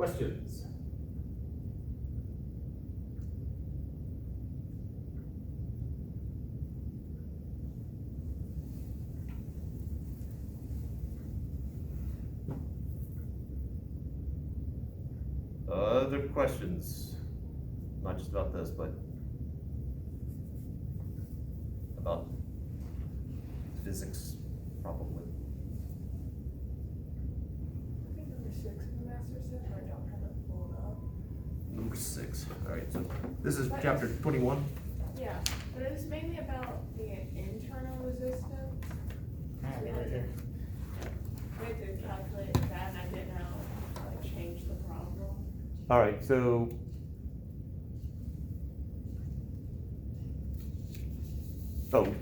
Questions? Other questions? Not just about this, but about physics, probably. I think number 6 in the master set, or I don't have it pulled up. Number 6. All right, so this is But chapter it's- 21. Yeah, but it's mainly about the internal resistance. Right here. We had to calculate that, and I didn't know, like, change the problem. All right, so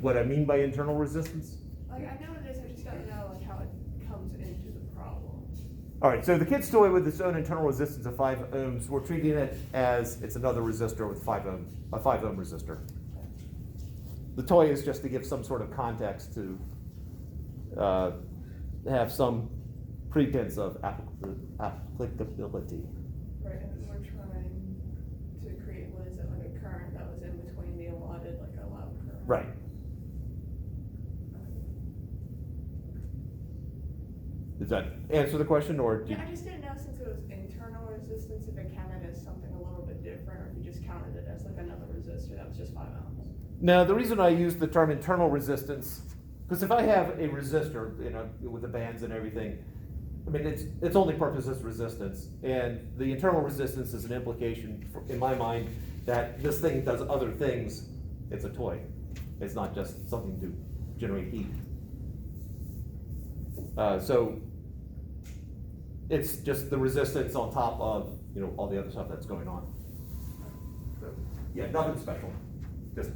what I mean by internal resistance? Like, I know it is, I just don't know, like, how it comes into the problem. All right, so the kid's toy with its own internal resistance of 5 ohms, we're treating it as it's another resistor with a 5 ohm resistor. The toy is just to give some sort of context to have some pretense of applicability. Right, and we're trying to create, what is it, like a current that was in between the allotted, like allowed current. Right. Does that answer the question, or do you? Yeah, I just didn't know, since it was internal resistance, if it counted as something a little bit different, or if you just counted it as like another resistor that was just 5 ohms. Now, the reason I use the term internal resistance, because if I have a resistor, with the bands and everything, I mean, its only purpose is resistance, and the internal resistance is an implication, in my mind, that this thing does other things. It's a toy. It's not just something to generate heat. So it's just the resistance on top of all the other stuff that's going on. So, yeah, nothing special. Just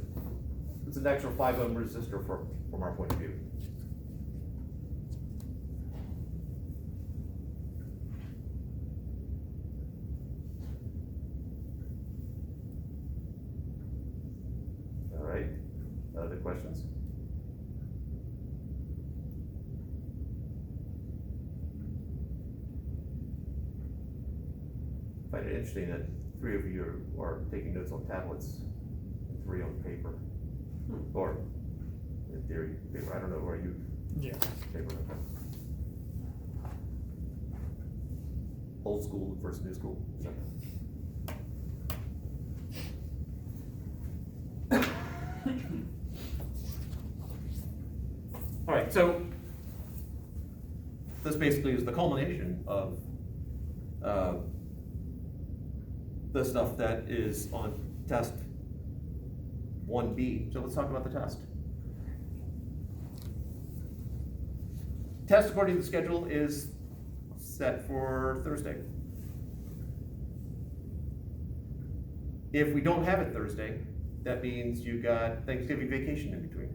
it's an extra 5 ohm resistor from our point of view. All right. Other questions? I find it interesting that 3 of you are taking notes on tablets and 3 on paper. Or, in theory, paper. I don't know where you. Yeah. Paper. Old school versus new school. All right, so this basically is the culmination of the stuff that is on test 1B. So let's talk about the test. Test according to the schedule is set for Thursday. If we don't have it Thursday, that means you got Thanksgiving vacation in between.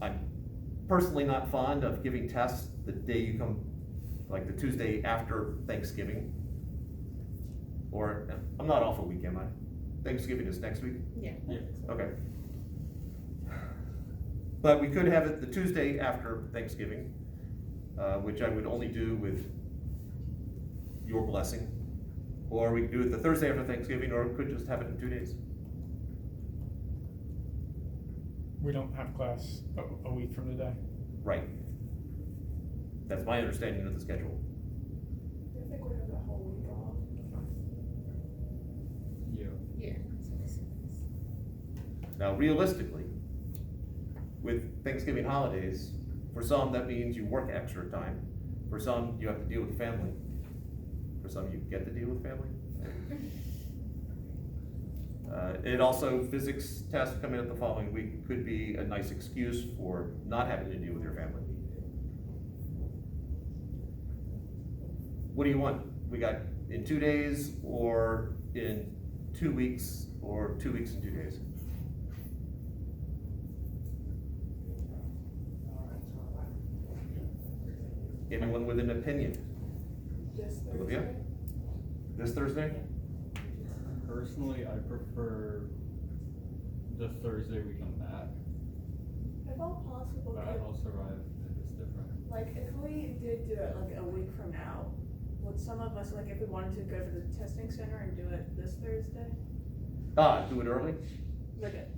I'm personally not fond of giving tests the day you come, like the Tuesday after Thanksgiving. Or, I'm not off a week, am I? Thanksgiving is next week? Yeah. Okay. But we could have it the Tuesday after Thanksgiving, which I would only do with your blessing. Or we could do it the Thursday after Thanksgiving, or we could just have it in 2 days. We don't have class a week from today. Right. That's my understanding of the schedule. I think we have the whole week off. Yeah. Now, realistically, with Thanksgiving holidays, for some that means you work extra time. For some, you have to deal with family. For some, you get to deal with family. It also, physics test coming up the following week could be a nice excuse for not having to deal with your family. What do you want? We got in 2 days, or in 2 weeks, or 2 weeks and 2 days? Anyone with an opinion? This Olivia? Thursday. This Thursday? Personally, I prefer the Thursday we come back, If all possible, but could, I'll survive if it's different. Like, if we did do it like a week from now, would some of us, like, if we wanted to go to the testing center and do it this Thursday? Do it early? Like,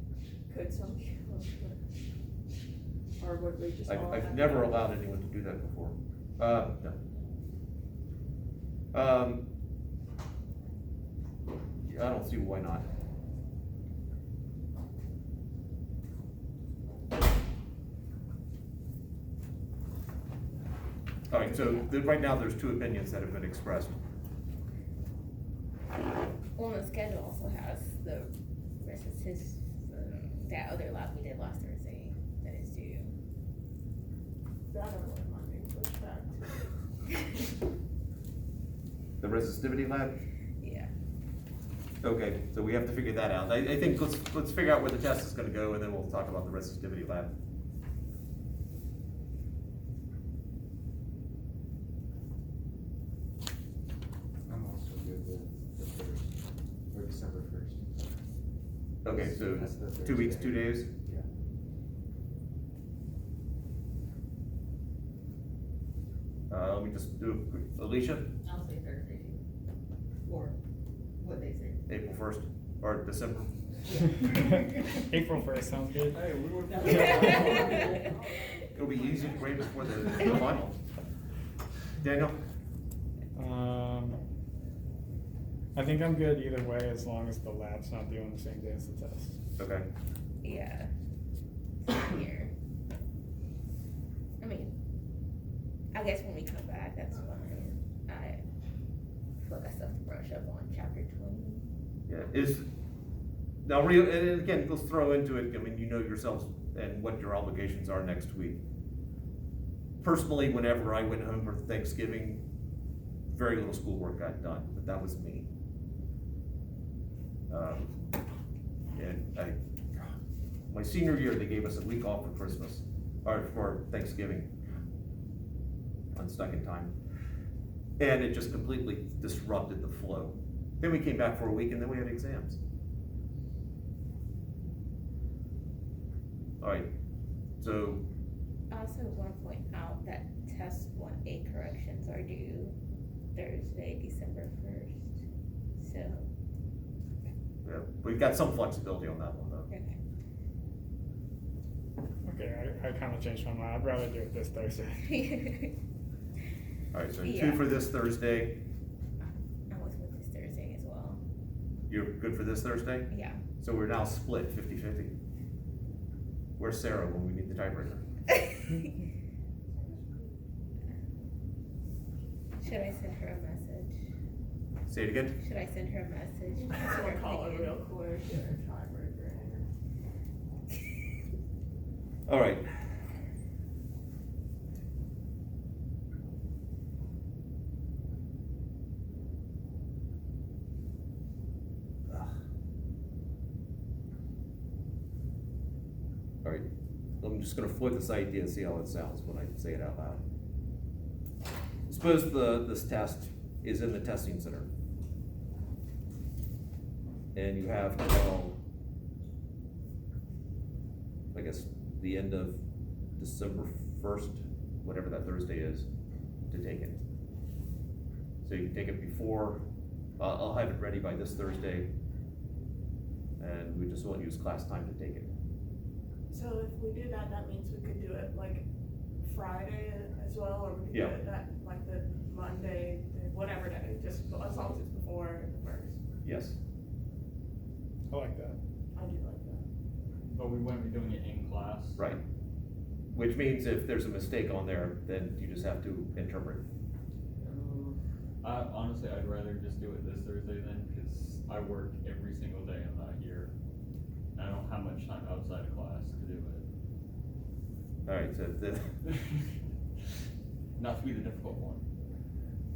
could some people do it? Or would we just all? I've have never to- allowed anyone to do that before. No. I don't see why not. All right, so right now, there's two opinions that have been expressed. Well, the schedule also has the rest of his, that other lab we did last Thursday that is due. I don't really mind being pushed back. The resistivity lab? Yeah. Okay, so we have to figure that out. I think let's figure out where the test is gonna go, and then we'll talk about the resistivity lab. I'm also good with the first, or December 1st. Okay, so That's the 2 weeks, Thursday. 2 days? Yeah. Let me just do a quick, Alicia, I'll say Thursday too. Or what they say. April 1st, or December? April 1st sounds good. Hey, we were. It'll be easy to grade before the final. Daniel? I think I'm good either way as long as the lab's not due on the same day as the test. Okay. Yeah. Same here. I mean, I guess when we come back, that's fine. I feel like I still have to brush up on chapter 20. Yeah, now, and again, let's throw into it, I mean, you know yourselves and what your obligations are next week. Personally, whenever I went home for Thanksgiving, very little schoolwork got done, but that was me. And my senior year, they gave us a week off for Christmas, or for Thanksgiving. I'm stuck in time. And it just completely disrupted the flow. Then we came back for a week and then we had exams. All right, so, I also want to point out that test 1A corrections are due Thursday, December 1st. So, yeah, we've got some flexibility on that one though. okay. Okay, I kinda changed my mind. I'd rather do it this Thursday. All right, so two Yeah. for this Thursday. I was with this Thursday as well. You're good for this Thursday? Yeah. So we're now split 50-50. Where's Sarah when we need the tiebreaker? Should I send her a message? Say it again? Should I send her a message? I'm just gonna call it real quick, get a tiebreaker in here. All right. All right, I'm just gonna float this idea and see how it sounds when I say it out loud. Suppose this test is in the testing center. And you have till, I guess, the end of December 1st, whatever that Thursday is, to take it. So you can take it before, I'll have it ready by this Thursday, and we just won't use class time to take it. So if we do that, that means we could do it like Friday as well, or we could do Yeah. it that, like the Monday, whatever day, just as long as it's before the first. Yes. I like that. I do like that. But we wouldn't be doing it in class. Right. Which means if there's a mistake on there, then you just have to interpret. Honestly, I'd rather just do it this Thursday then, because I work every single day I'm not here. I don't have much time outside of class to do it. All right, so Not to be the difficult one.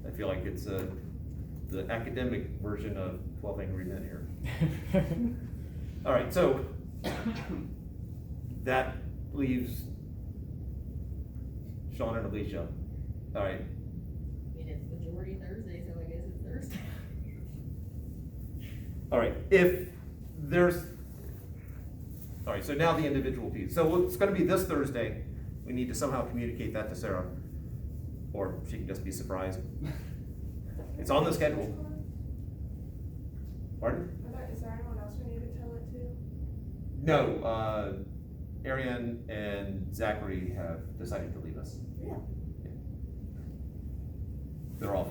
I feel like it's the academic version of 12 Angry Men here. All right, so that leaves Sean and Alicia. All right, I mean, it's majority Thursday, so I guess it's Thursday. all right, if there's, all right, so now the individual piece. So it's gonna be this Thursday. We need to somehow communicate that to Sarah. or she can just be surprised. It's on the schedule. Pardon? Is there anyone else we need to tell it to? No, Ariane and Zachary have decided to leave us. Yeah. They're off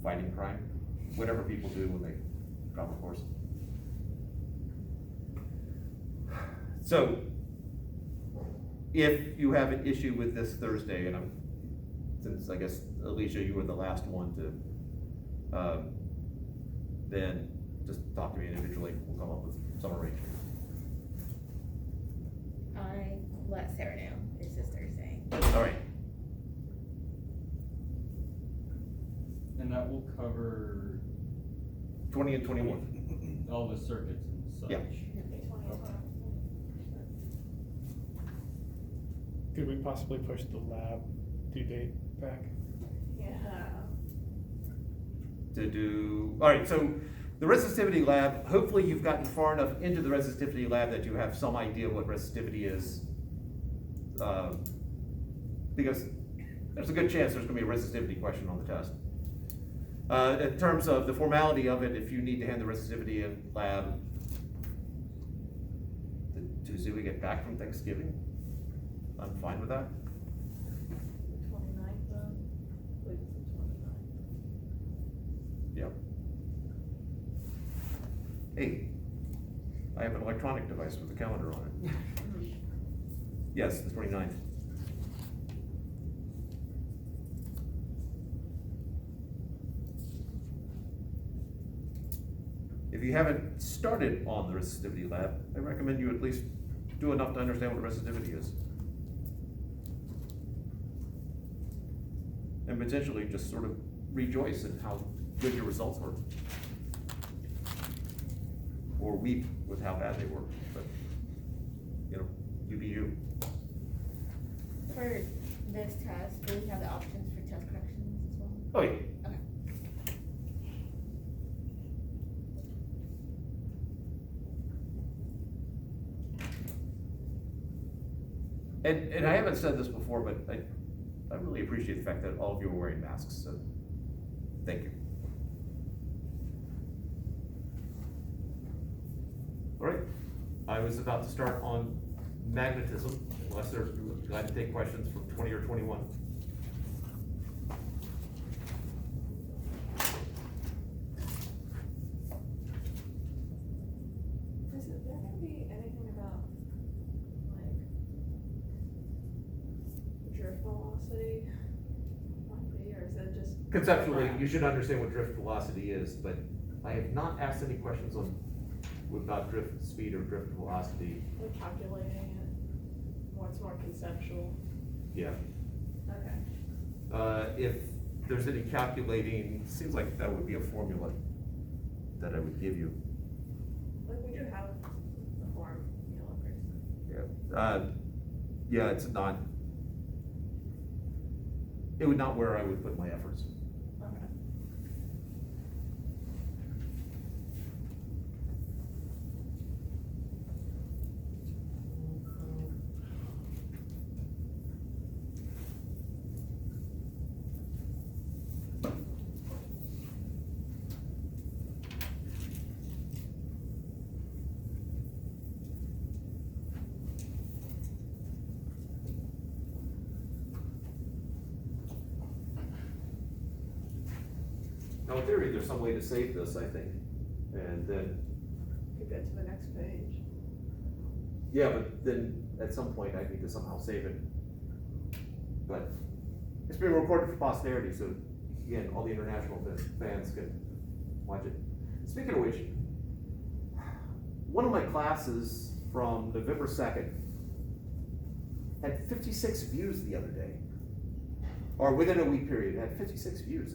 fighting crime, whatever people do when they drop a course. So, if you have an issue with this Thursday, and since I guess Alicia, you were the last one to, then just talk to me individually, we'll come up with some arrangement. I let Sarah know, it's this Thursday. All right, And that will cover 20 and 21. all the circuits and such. Yeah. Could we possibly push the lab due date back? Yeah. To do, all right, so the resistivity lab, hopefully you've gotten far enough into the resistivity lab that you have some idea what resistivity is. Because there's a good chance there's gonna be a resistivity question on the test. In terms of the formality of it, if you need to hand the resistivity in lab the Tuesday we get back from Thanksgiving, I'm fine with that. 29th, I believe it's the 29th. Yep. Hey, I have an electronic device with a calendar on it. Yes, the 29th. If you haven't started on the resistivity lab, I recommend you at least do enough to understand what resistivity is. And potentially just sort of rejoice in how good your results were. Or weep with how bad they were, but, you know, you be you. For this test, do we have the options for test corrections as well? Oh, yeah. Okay. And I haven't said this before, but I really appreciate the fact that all of you are wearing masks, so thank you. All right, I was about to start on magnetism, unless they're glad to take questions from 20 or 21. Is there gonna be anything about, like, drift velocity? Might be, or is it just? Conceptually, you should understand what drift velocity is, but I have not asked any questions about drift speed or drift velocity. Like calculating it, what's more conceptual? Yeah. Okay. If there's any calculating, seems like that would be a formula that I would give you. Like, we do have the form, Yeah. Yeah, it's not, it would not where I would put my efforts. Okay. Now, in theory, there's some way to save this, I think, and then, Could get to the next page. yeah, but then at some point I need to somehow save it. But it's being recorded for posterity, so again, all the international fans can watch it. Speaking of which, one of my classes from November 2nd had 56 views the other day. Or within a week period, it had 56 views.